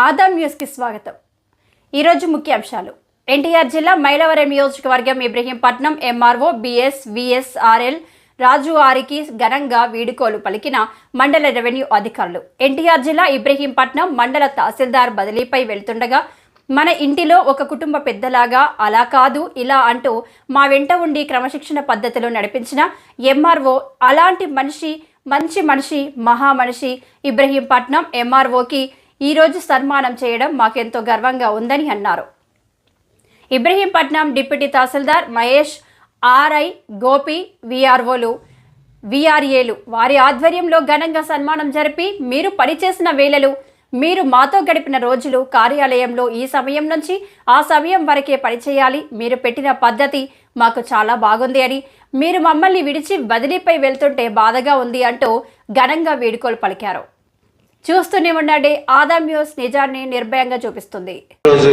ఆదాం న్యూస్కి స్వాగతం. ఈరోజు ముఖ్యాంశాలు. ఎన్టీఆర్ జిల్లా మైలవరం నియోజకవర్గం ఇబ్రహీంపట్నం ఎంఆర్ఓ బిఎస్ విఎస్ఆర్ఎల్ రాజు ఆరికి ఘనంగా వీడుకోలు పలికిన మండల రెవెన్యూ అధికారులు. ఎన్టీఆర్ జిల్లా ఇబ్రహీంపట్నం మండల తహసీల్దార్ బదిలీపై వెళ్తుండగా మన ఇంటిలో ఒక కుటుంబ పెద్దలాగా అలా కాదు ఇలా అంటూ మా వెంట ఉండి క్రమశిక్షణ పద్ధతిలో నడిపించిన ఎంఆర్ఓ అలాంటి మంచి మనిషి మహామనిషి ఇబ్రహీంపట్నం ఎంఆర్ఓకి ఈరోజు సన్మానం చేయడం మాకెంతో గర్వంగా ఉందని అన్నారు. ఇబ్రహీంపట్నం డిప్యూటీ తహసీల్దార్ మహేష్, ఆర్ఐ గోపి, విఆర్ఏలు వారి ఆధ్వర్యంలో ఘనంగా సన్మానం జరిపి మీరు పనిచేసిన వేళలు, మీరు మాతో గడిపిన రోజులు, కార్యాలయంలో ఈ సమయం నుంచి ఆ సమయం వరకే పనిచేయాలి, మీరు పెట్టిన పద్ధతి మాకు చాలా బాగుంది అని, మీరు మమ్మల్ని విడిచి బదిలీపై వెళ్తుంటే బాధగా ఉంది అంటూ ఘనంగా వీడుకోలు పలికారు. చూస్తూనే ఉండండి. ఆదాం న్యూస్ నిజాన్ని నిర్భయంగా చూపిస్తుంది. ఈరోజు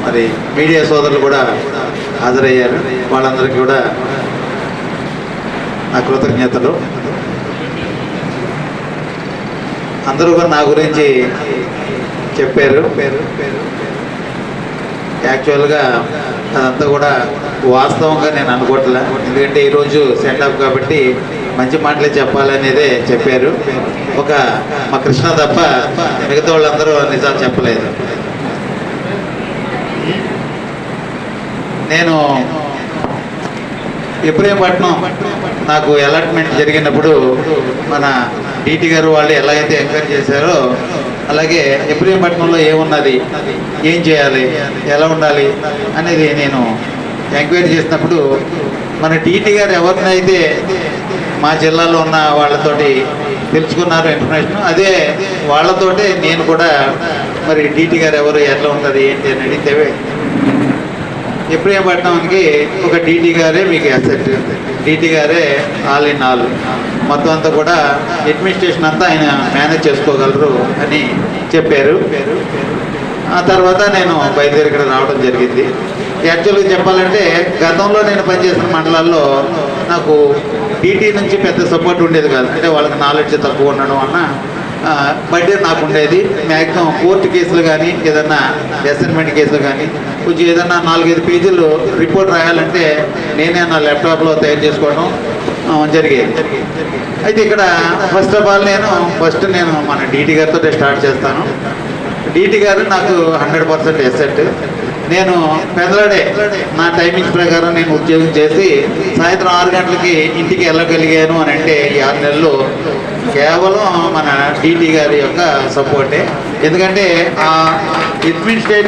మరి మీడియా సోదరులు కూడా హాజరయ్యారు. వాళ్ళందరికీ కూడా నా కృతజ్ఞతలు. అందరూ కూడా నా గురించి చెప్పారు. యాక్చువల్గా అదంతా కూడా వాస్తవంగా నేను అనుకోవట్లే. ఎందుకంటే ఈరోజు సెండ్-ఆఫ్ కాబట్టి మంచి మాటలే చెప్పాలనేదే చెప్పారు. ఒక మా కృష్ణ తప్ప మిగతా వాళ్ళందరూ నిజాలు చెప్పలేదు. నేను ఇబ్రహీంపట్నం నాకు అలాట్మెంట్ జరిగినప్పుడు మన డీటీ గారు వాళ్ళు ఎలాగైతే ఎంకరేజ్ చేశారో అలాగే ఇబ్రహీంపట్నంలో ఏమున్నది, ఏం చేయాలి, ఎలా ఉండాలి అనేది నేను ఎంక్వైరీ చేసినప్పుడు మన డీటీ గారు ఎవరినైతే మా జిల్లాలో ఉన్న వాళ్ళతోటి తెలుసుకున్నారు ఇన్ఫర్మేషన్, అదే వాళ్ళతోటే నేను కూడా మరి డీటీ గారు ఎవరు, ఎట్లా ఉంటుంది, ఏంటి అని అడిగితే ఇబ్రహీంపట్నంకి ఒక డీటీ గారే మీకు అసెట్, డీటీ గారే ఆల్ ఇన్ ఆల్, మొత్తం అంతా కూడా అడ్మినిస్ట్రేషన్ అంతా ఆయన మేనేజ్ చేసుకోగలరు అని చెప్పారు. ఆ తర్వాత నేను బయలుదేరి ఇక్కడ రావడం జరిగింది. యాక్చువల్గా చెప్పాలంటే గతంలో నేను పనిచేసిన మండలాల్లో నాకు డీటీ నుంచి పెద్ద సపోర్ట్ ఉండేది కాదు. అంటే వాళ్ళకి నాలెడ్జ్ తక్కువ ఉండడం వలన బడ్జెట్ నాకు ఉండేది. మ్యాక్సిమం కోర్టు కేసులు కానీ ఏదన్నా అసైన్మెంట్ కేసులు కానీ కొంచెం ఏదన్నా 4-5 పేజీలు రిపోర్ట్ రాయాలంటే నేనే నా ల్యాప్టాప్లో తయారు చేసుకోవడం జరిగేది. అయితే ఇక్కడ ఫస్ట్ ఆఫ్ ఆల్ నేను మన డీటీ గారితో స్టార్ట్ చేస్తాను. డీటీ గారు నాకు 100% ఎసెట్. నేను పెదలాడే నా టైమింగ్స్ ప్రకారం నేను ఉద్యోగం చేసి సాయంత్రం 6 గంటలకి ఇంటికి వెళ్ళగలిగాను అని అంటే ఈ 6 నెలలు కేవలం మన డీటీ గారి యొక్క సపోర్టే. ఎందుకంటే ఆ అడ్మినిస్ట్రేటివ్